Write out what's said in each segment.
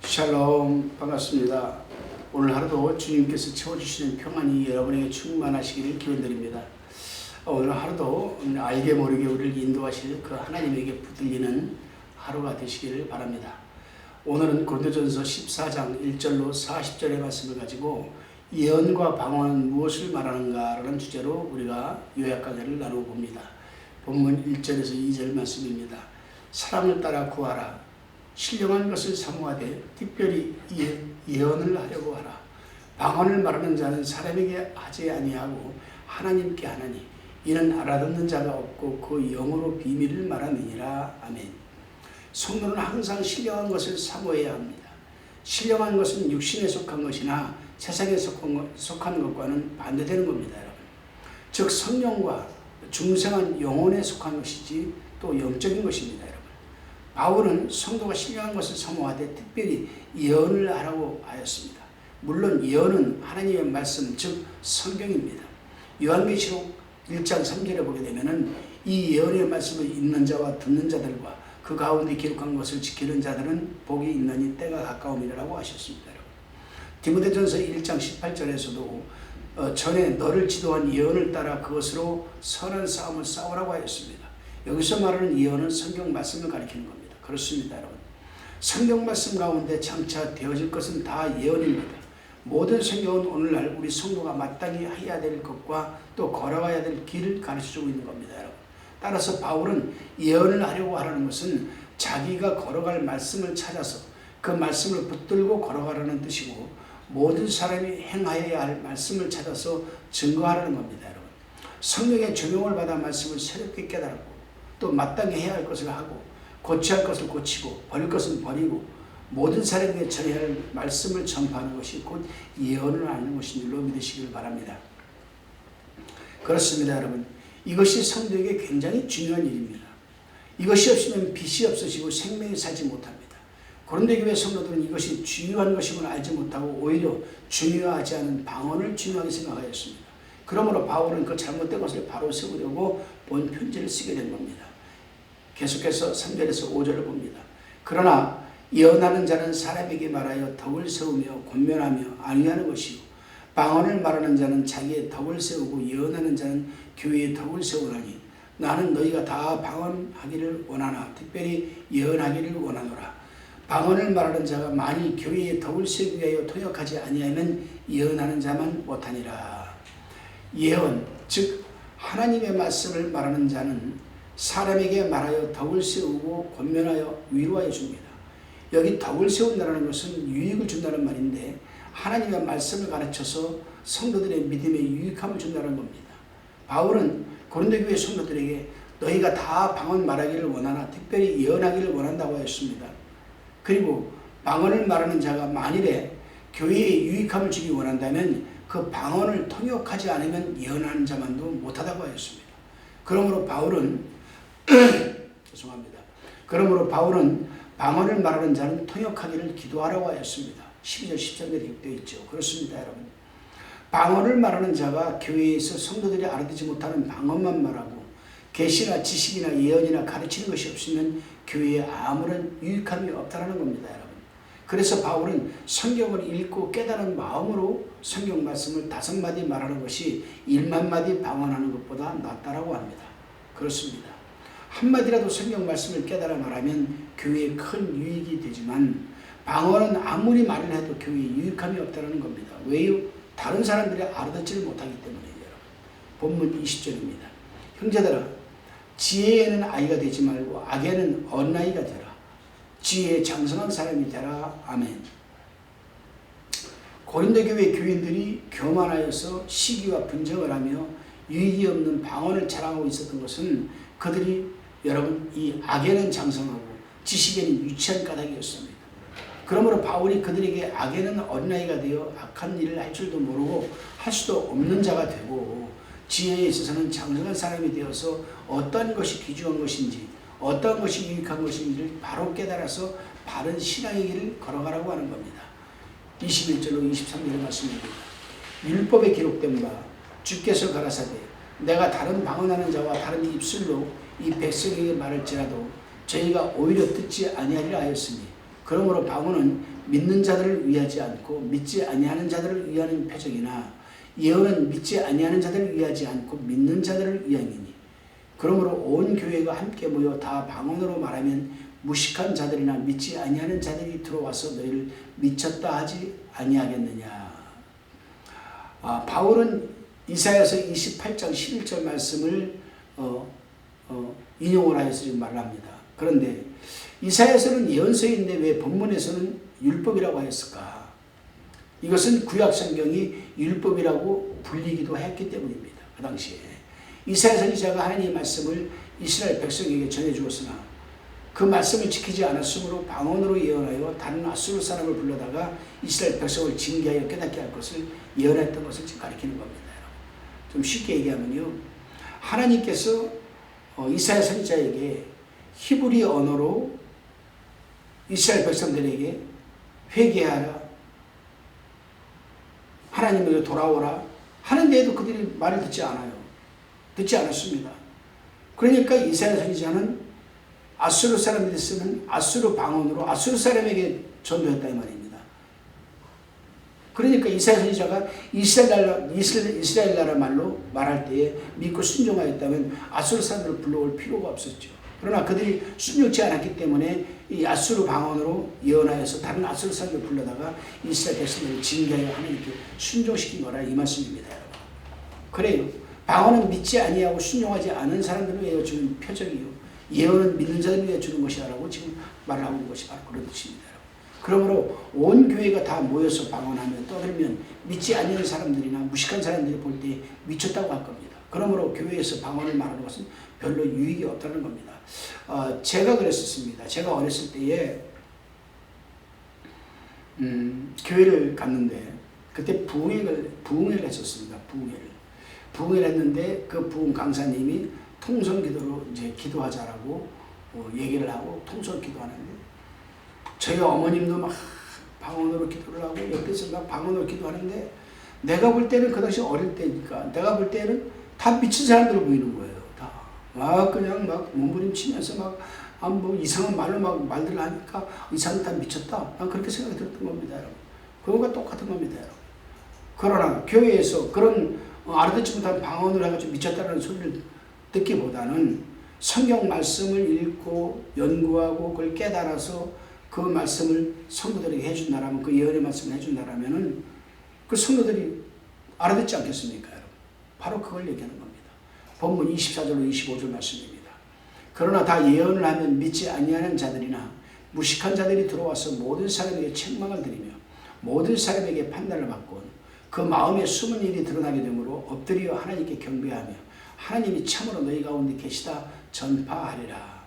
샬롬, 반갑습니다. 오늘 하루도 주님께서 채워주시는 평안이 여러분에게 충만하시기를 기원드립니다. 오늘 하루도 알게 모르게 우리를 인도하실 그 하나님에게 붙들리는 하루가 되시기를 바랍니다. 오늘은 고린도전서 14장 1절로 40절의 말씀을 가지고 예언과 방언은 무엇을 말하는가 라는 주제로 우리가 요약 강의를 나누어 봅니다. 본문 1절에서 2절 말씀입니다. 사랑을 따라 구하라. 신령한 것을 사모하되 특별히 예언을 하려고 하라. 방언을 말하는 자는 사람에게 하지 아니하고 하나님께 하나니 이는 알아듣는 자가 없고 그 영으로 비밀을 말하느니라. 아멘. 성도는 항상 신령한 것을 사모해야 합니다. 신령한 것은 육신에 속한 것이나 세상에 속한 것과는 반대되는 겁니다, 여러분. 즉 성령과 중생한 영혼에 속한 것이지 또 영적인 것입니다, 여러분. 바울은 성도가 신령한 것을 사모하되 특별히 예언을 하라고 하였습니다. 물론 예언은 하나님의 말씀, 즉 성경입니다. 요한계시록 1장 3절에 보게 되면은 이 예언의 말씀을 읽는 자와 듣는 자들과 그 가운데 기록한 것을 지키는 자들은 복이 있나니 때가 가까움이라고 하셨습니다. 디모데전서 1장 18절에서도 전에 너를 지도한 예언을 따라 그것으로 선한 싸움을 싸우라고 하였습니다. 여기서 말하는 예언은 성경 말씀을 가리키는 겁니다. 그렇습니다, 여러분. 성경 말씀 가운데 장차 되어질 것은 다 예언입니다. 모든 성경은 오늘날 우리 성도가 마땅히 해야 될 것과 또 걸어가야 될 길을 가르쳐주고 있는 겁니다, 여러분. 따라서 바울은 예언을 하려고 하라는 것은 자기가 걸어갈 말씀을 찾아서 그 말씀을 붙들고 걸어가라는 뜻이고 모든 사람이 행하여야 할 말씀을 찾아서 증거하라는 겁니다, 여러분. 성령의 조명을 받아 말씀을 새롭게 깨달고 또 마땅히 해야 할 것을 하고 고쳐야 할 것을 고치고 버릴 것은 버리고 모든 사람에게 전해야 할 말씀을 전파하는 것이 곧 예언을 하는 것인 줄로 믿으시길 바랍니다. 그렇습니다, 여러분. 이것이 성도에게 굉장히 중요한 일입니다. 이것이 없으면 빛이 없어지고 생명이 살지 못합니다. 고린도 교회 성도들은 이것이 중요한 것임을 알지 못하고 오히려 중요하지 않은 방언을 중요하게 생각하였습니다. 그러므로 바울은 그 잘못된 것을 바로 세우려고 본 편지를 쓰게 된 겁니다. 계속해서 3절에서 5절을 봅니다. 그러나 예언하는 자는 사람에게 말하여 덕을 세우며 권면하며 안위하는 것이요 방언을 말하는 자는 자기의 덕을 세우고 예언하는 자는 교회의 덕을 세우나니 나는 너희가 다 방언하기를 원하나 특별히 예언하기를 원하노라. 방언을 말하는 자가 만일 교회의 덕을 세우기 위하여 통역하지 아니하면 예언하는 자만 못하니라. 예언, 즉 하나님의 말씀을 말하는 자는 사람에게 말하여 덕을 세우고 권면하여 위로하여 줍니다. 여기 덕을 세운다는 것은 유익을 준다는 말인데 하나님의 말씀을 가르쳐서 성도들의 믿음에 유익함을 준다는 겁니다. 바울은 고린도 교회 성도들에게 너희가 다 방언 말하기를 원하나 특별히 예언하기를 원한다고 했습니다. 그리고 방언을 말하는 자가 만일에 교회에 유익함을 주기 원한다면 그 방언을 통역하지 않으면 예언하는 자만도 못하다고 하였습니다. 그러므로 바울은 그러므로 바울은 방언을 말하는 자는 통역하기를 기도하라고 하였습니다. 12절 13절에 기록되어 있죠. 그렇습니다, 여러분. 방언을 말하는 자가 교회에서 성도들이 알아듣지 못하는 방언만 말하고 계시나 지식이나 예언이나 가르치는 것이 없으면 교회에 아무런 유익함이 없다는 겁니다, 여러분. 그래서 바울은 성경을 읽고 깨달은 마음으로 성경 말씀을 5마디 말하는 것이 1만 마디 방언하는 것보다 낫다라고 합니다. 그렇습니다. 한마디라도 성경 말씀을 깨달아 말하면 교회에 큰 유익이 되지만 방언은 아무리 말을 해도 교회에 유익함이 없다는 겁니다. 왜요? 다른 사람들이 알아듣지를 못하기 때문이에요. 본문 20절입니다. 형제들아 지혜에는 아이가 되지 말고 악에는 어린아이가 되라. 지혜에 장성한 사람이 되라. 아멘. 고린도 교회 교인들이 교만하여서 시기와 분쟁을 하며 유익이 없는 방언을 자랑하고 있었던 것은 그들이 여러분 이 악에는 장성하고 지식에는 유치한 까닭이었습니다. 그러므로 바울이 그들에게 악에는 어린아이가 되어 악한 일을 할 줄도 모르고 할 수도 없는 자가 되고 지혜에 있어서는 장성한 사람이 되어서 어떤 것이 귀중한 것인지 어떤 것이 유익한 것인지를 바로 깨달아서 바른 신앙의 길을 걸어가라고 하는 겁니다. 21절로 23절의 말씀입니다. 율법에 기록된 바 주께서 가라사대 내가 다른 방언하는 자와 다른 입술로 이 백성에게 말할지라도 저희가 오히려 듣지 아니하리라 하였으니 그러므로 방언은 믿는 자들을 위하지 않고 믿지 아니하는 자들을 위하는 표적이나 예언은 믿지 아니하는 자들을 위하지 않고 믿는 자들을 위함이니 그러므로 온 교회가 함께 모여 다 방언으로 말하면 무식한 자들이나 믿지 아니하는 자들이 들어와서 너희를 미쳤다 하지 아니하겠느냐. 바울은 이사야서 28장 11절 말씀을 인용을 하여서 지금 말을 합니다. 그런데 이사야서는 예언서인데 왜 본문에서는 율법이라고 하였을까? 이것은 구약성경이 율법이라고 불리기도 했기 때문입니다. 그 당시에 이사야 선지자가 하나님의 말씀을 이스라엘 백성에게 전해주었으나 그 말씀을 지키지 않았으므로 방언으로 예언하여 다른 아수르 사람을 불러다가 이스라엘 백성을 징계하여 깨닫게 할 것을 예언했던 것을 지금 가리키는 겁니다. 좀 쉽게 얘기하면요, 하나님께서 이사야 선지자에게 히브리 언어로 이스라엘 백성들에게 회개하라, 하나님에게 돌아오라 하는데도 그들이 말을 듣지 않아요. 듣지 않았습니다. 그러니까 이사야 선지자는 아수르 사람들이 쓰는 아수르 방언으로 아수르 사람에게 전도했다 이 말입니다. 그러니까 이사야 선지자가 이스라엘 나라 말로 말할 때에 믿고 순종하였다면 아수르 사람들을 불러올 필요가 없었죠. 그러나 그들이 순종치 않았기 때문에 이 아수르 방언으로 예언하여서 다른 아수르 사람들을 불러다가 이스라엘 백성들을 징계하여 하나님께 순종시킨 거라 이 말씀입니다. 여러분. 그래요. 방언은 믿지 아니하고 순종하지 않은 사람들을 위해 주는 표적이요, 예언은 믿는 자들을 위해 주는 것이라고 지금 말을 하고 있는 것이 바로 그런 뜻입니다. 그러므로 온 교회가 다 모여서 방언하며 떠들면 믿지 않는 사람들이나 무식한 사람들이 볼 때 미쳤다고 할 겁니다. 그러므로 교회에서 방언을 말하는 것은 별로 유익이 없다는 겁니다. 제가 그랬었습니다. 제가 어렸을 때에 교회를 갔는데 그때 부흥회를 했었습니다. 부흥회를 했는데 그 부흥 강사님이 통성 기도로 이제 기도하자라고 얘기를 하고 통성 기도하는데 저희 어머님도 막 방언으로 기도를 하고 옆에서 막 방언으로 기도하는데 내가 볼 때는 그 당시 어릴 때니까 내가 볼 때는 다 미친 사람들로 보이는 거예요. 다 막 그냥 막 몸부림치면서 막 뭐 이상한 말로 막 말들을 하니까 이 사람 다 미쳤다. 난 그렇게 생각이 들었던 겁니다, 여러분. 그거가 똑같은 겁니다, 여러분. 그러나 교회에서 그런 알아듣지 못한 방언을 해가지고 미쳤다는 소리를 듣기보다는 성경 말씀을 읽고 연구하고 그걸 깨달아서 그 말씀을 성도들에게 해준다라면, 그 예언의 말씀을 해준다라면은 그 성도들이 알아듣지 않겠습니까, 여러분? 바로 그걸 얘기하는 겁니다. 본문 24절로 25절 말씀입니다. 그러나 다 예언을 하면 믿지 아니하는 자들이나 무식한 자들이 들어와서 모든 사람에게 책망을 드리며 모든 사람에게 판단을 받고 그 마음에 숨은 일이 드러나게 되므로 엎드려 하나님께 경배하며 하나님이 참으로 너희 가운데 계시다 전파하리라.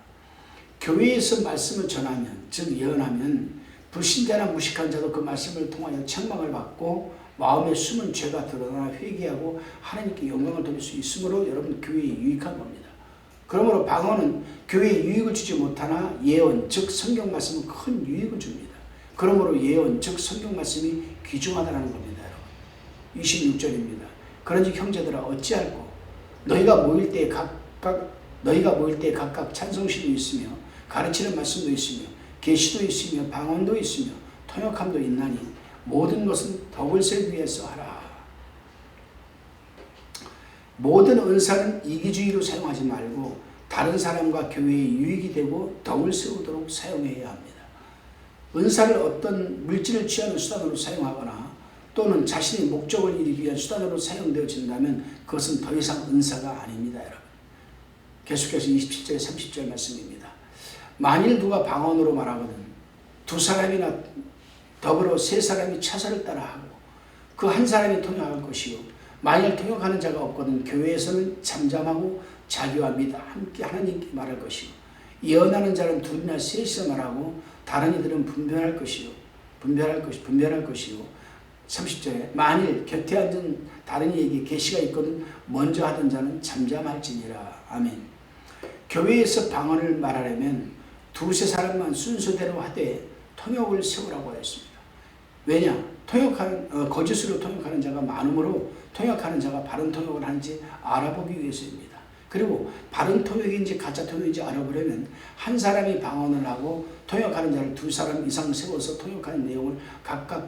교회에서 말씀을 전하면, 즉 예언하면 불신자나 무식한 자도 그 말씀을 통하여 책망을 받고 마음에 숨은 죄가 드러나 회개하고 하나님께 영광을 돌릴 수 있으므로 여러분 교회에 유익한 겁니다. 그러므로 방언은 교회에 유익을 주지 못하나 예언, 즉 성경 말씀은 큰 유익을 줍니다. 그러므로 예언, 즉 성경 말씀이 귀중하다는 겁니다. 여러분. 26절입니다. 그런즉 형제들아 어찌할꼬 너희가 모일 때 각각 찬송시도 있으며 가르치는 말씀도 있으며 계시도 있으며 방언도 있으며 통역함도 있나니 모든 것은 덕을 세우기 위해서 하라. 모든 은사는 이기주의로 사용하지 말고 다른 사람과 교회에 유익이 되고 덕을 세우도록 사용해야 합니다. 은사를 어떤 물질을 취하는 수단으로 사용하거나 또는 자신의 목적을 이루기 위한 수단으로 사용되어진다면 그것은 더 이상 은사가 아닙니다, 여러분. 계속해서 27절 30절 말씀입니다. 만일 누가 방언으로 말하거든 두 사람이나 더불어 세 사람이 차서를 따라하고 그 한 사람이 통역할 것이요 만일 통역하는 자가 없거든 교회에서는 잠잠하고 자기와 및 함께 하나님께 말할 것이요 예언하는 자는 둘이나 셋이서 말하고 다른 이들은 분별할 것이요 30절에 만일 곁에 앉은 다른 이에게 계시가 있거든 먼저 하던 자는 잠잠할지니라. 아멘. 교회에서 방언을 말하려면 두세 사람만 순서대로 하되 통역을 세우라고 했습니다. 왜냐? 거짓으로 통역하는 자가 많으므로 통역하는 자가 바른 통역을 하는지 알아보기 위해서입니다. 그리고 바른 통역인지 가짜 통역인지 알아보려면 한 사람이 방언을 하고 통역하는 자를 두 사람 이상 세워서 통역하는 내용을 각각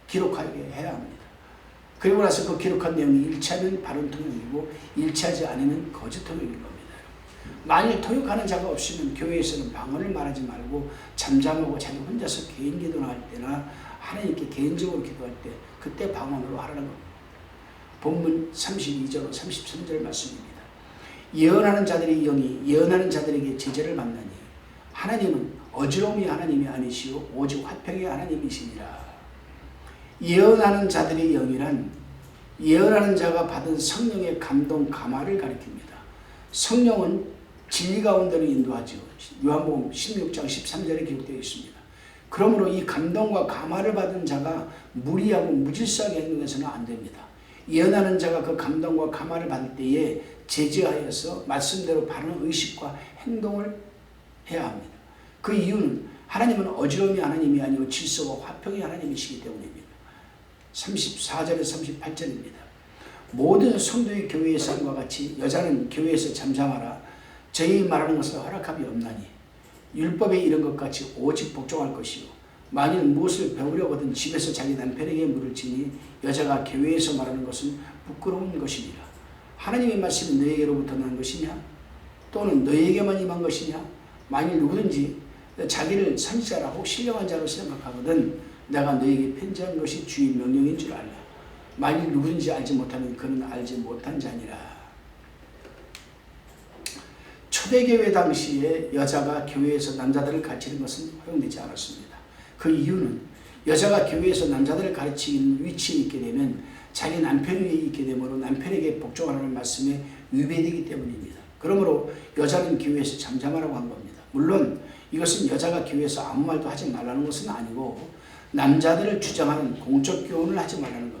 기록하게 해야 합니다. 그리고 나서 그 기록한 내용이 일치하면 바른 통역이고 일치하지 않으면 거짓 통역인 겁니다. 만일 통역하는 자가 없으면 교회에서는 방언을 말하지 말고 잠잠하고 자기 혼자서 개인 기도할 때나 하나님께 개인적으로 기도할 때 그때 방언으로 하라는 겁니다. 본문 32절 33절 말씀입니다. 예언하는 자들의 영이 예언하는 자들에게 제재를 받나니 하나님은 어지러움이 하나님이 아니시오 오직 화평의 하나님이시니라. 예언하는 자들의 영이란 예언하는 자가 받은 성령의 감동 감화를 가리킵니다. 성령은 진리 가운데로 인도하죠. 요한복음 16장 13절에 기록되어 있습니다. 그러므로 이 감동과 감화를 받은 자가 무리하고 무질서하게 행동해서는 안 됩니다. 예언하는 자가 그 감동과 감화를 받을 때에 제지하여서 말씀대로 바른 의식과 행동을 해야 합니다. 그 이유는 하나님은 어지러움이 하나님이 아니고 질서와 화평이 하나님이시기 때문입니다. 34절에서 38절입니다. 모든 성도의 교회의 삶과 같이 여자는 교회에서 잠잠하라. 저희 말하는 것을 허락함이 없나니 율법에 이른 것 같이 오직 복종할 것이요 만일 무엇을 배우려거든 집에서 자기 남편에게 물을 지니 여자가 교회에서 말하는 것은 부끄러운 것이니라. 하나님의 말씀이 너에게로부터 난 것이냐 또는 너에게만 임한 것이냐. 만일 누구든지 자기를 선지자라 혹 신령한 자로 생각하거든 내가 너에게 편지한 것이 주의 명령인 줄 알라. 만일 누구든지 알지 못하면 그는 알지 못한 자니라. 초대교회 당시에 여자가 교회에서 남자들을 가르치는 것은 허용되지 않았습니다. 그 이유는 여자가 교회에서 남자들을 가르치는 위치에 있게 되면 자기 남편 위에 있게 되므로 남편에게 복종하라는 말씀에 위배되기 때문입니다. 그러므로 여자는 교회에서 잠잠하라고 한 겁니다. 물론 이것은 여자가 교회에서 아무 말도 하지 말라는 것은 아니고 남자들을 주장하는 공적 교훈을 하지 말라는 겁니다.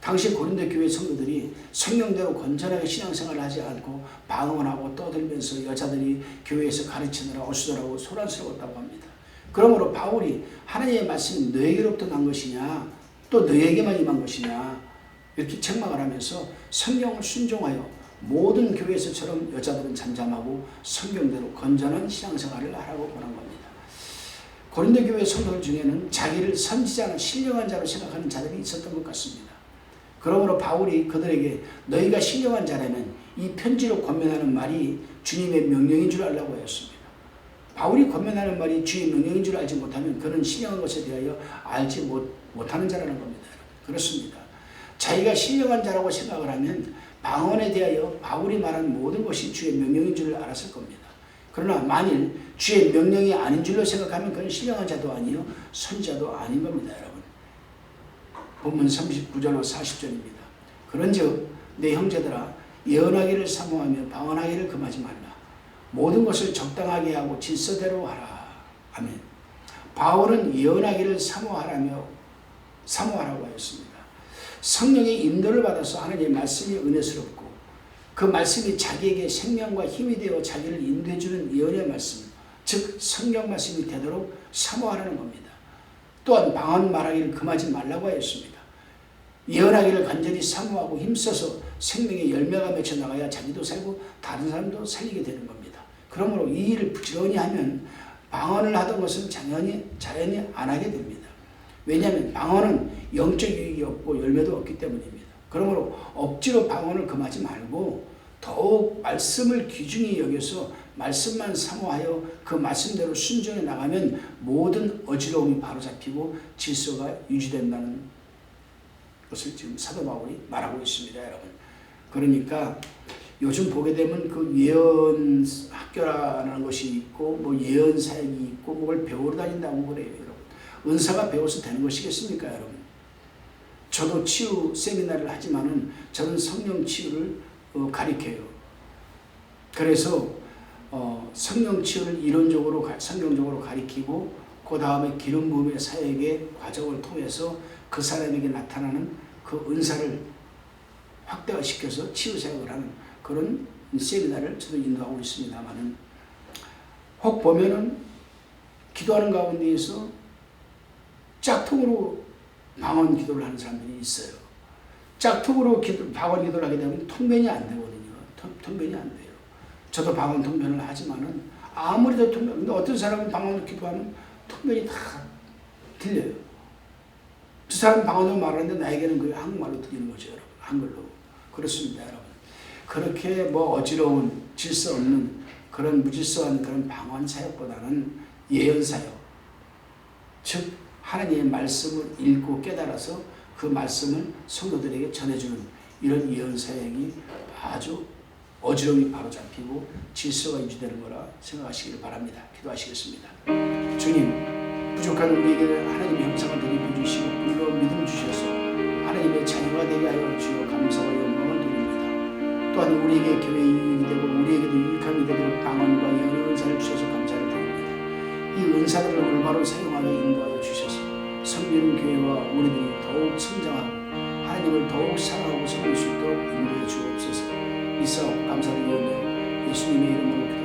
당시 고린도 교회 성도들이 성령대로 건전하게 신앙생활을 하지 않고 방언하고 떠들면서 여자들이 교회에서 가르치느라 어수선하고 소란스러웠다고 합니다. 그러므로 바울이 하나님의 말씀이 너에게로부터 난 것이냐 또 너에게만 임한 것이냐 이렇게 책망을 하면서 성경을 순종하여 모든 교회에서처럼 여자들은 잠잠하고 성경대로 건전한 신앙생활을 하라고 권한 겁니다. 고린도 교회 성도들 중에는 자기를 선지자나 신령한 자로 생각하는 자들이 있었던 것 같습니다. 그러므로 바울이 그들에게 너희가 신령한 자라면 이 편지로 권면하는 말이 주님의 명령인 줄 알라고 하였습니다. 바울이 권면하는 말이 주의 명령인 줄 알지 못하면 그는 신령한 것에 대하여 알지 못하는 자라는 겁니다. 그렇습니다. 자기가 신령한 자라고 생각을 하면 방언에 대하여 바울이 말한 모든 것이 주의 명령인 줄 알았을 겁니다. 그러나 만일 주의 명령이 아닌 줄로 생각하면 그는 신령한 자도 아니요 선지자도 아닌 겁니다. 여러분. 본문 39절로 40절입니다. 그런즉 내 형제들아 예언하기를 사모하며 방언하기를 금하지 말라. 모든 것을 적당하게 하고 질서대로 하라. 아멘. 바울은 예언하기를 사모하라고 하였습니다. 성령의 인도를 받아서 하나님의 말씀이 은혜스럽고 그 말씀이 자기에게 생명과 힘이 되어 자기를 인도해주는 예언의 말씀, 즉 성경 말씀이 되도록 사모하라는 겁니다. 또한 방언 말하기를 금하지 말라고 하였습니다. 예언하기를 간절히 사모하고 힘써서 생명의 열매가 맺혀 나가야 자기도 살고 다른 사람도 살리게 되는 겁니다. 그러므로 이 일을 부지런히 하면 방언을 하던 것은 자연히 안 하게 됩니다. 왜냐하면 방언은 영적 유익이 없고 열매도 없기 때문입니다. 그러므로 억지로 방언을 금하지 말고 더욱 말씀을 귀중히 여겨서 말씀만 사모하여 그 말씀대로 순종해 나가면 모든 어지러움이 바로잡히고 질서가 유지된다는 것을 지금 사도 바울이 말하고 있습니다. 여러분. 그러니까 요즘 보게 되면 그 예언 학교라는 것이 있고 뭐 예언 사역이 있고 뭘 배우러 다닌다고 그래요. 여러분. 은사가 배워서 되는 것이겠습니까? 여러분. 저도 치유 세미나를 하지만은 저는 성령 치유를 가리켜요. 그래서 성령 치유를 이론적으로 성경적으로 가리키고 그 다음에 기름 부음의 사역의 과정을 통해서 그 사람에게 나타나는 그 은사를 확대화시켜서 치유 사역을 하는 그런 세미나를 저도 인도하고 있습니다만은 혹 보면은 기도하는 가운데에서 짝퉁으로 방언 기도를 하는 사람들이 있어요. 짝퉁으로 방언 기도를 하게 되면 통변이 안 되거든요. 통변이 안 돼요. 저도 방언 통변을 하지만은 아무리 도 통변, 근데 어떤 사람은 방언으로 기도하면 통변이 다 들려요. 그 사람 방언으로 말하는데 나에게는 그게 한국말로 들리는 거죠, 여러분. 한글로. 그렇습니다, 여러분. 그렇게 뭐 어지러운 질서 없는 그런 무질서한 그런 방언 사역보다는 예언 사역, 즉 하나님의 말씀을 읽고 깨달아서 그 말씀을 성도들에게 전해주는 이런 예언 사역이 아주 어지러움이 바로 잡히고 질서가 유지되는 거라 생각하시기를 바랍니다. 기도하시겠습니다. 주님, 부족한 우리에게 하나님의 형상을 드리고 주시고 불러 믿음 주셔서 하나님의 자녀가 되게 하여 주여 감사와 영광을 드립니다. 또한 우리에게 교회의 유익이 되고 우리에게도 유익함이 되도록 방언과 예언의 은사를 주셔서 감사를 드립니다. 이 은사들을 올바로 사용하게 인도하여 주셔서 섬기는 교회와 우리들이 더욱 성장하고 하나님을 더욱 사랑하고 섬길 수 있도록 인도해 주옵소서. 이 싸움 감사드리며 예수님의 이름으로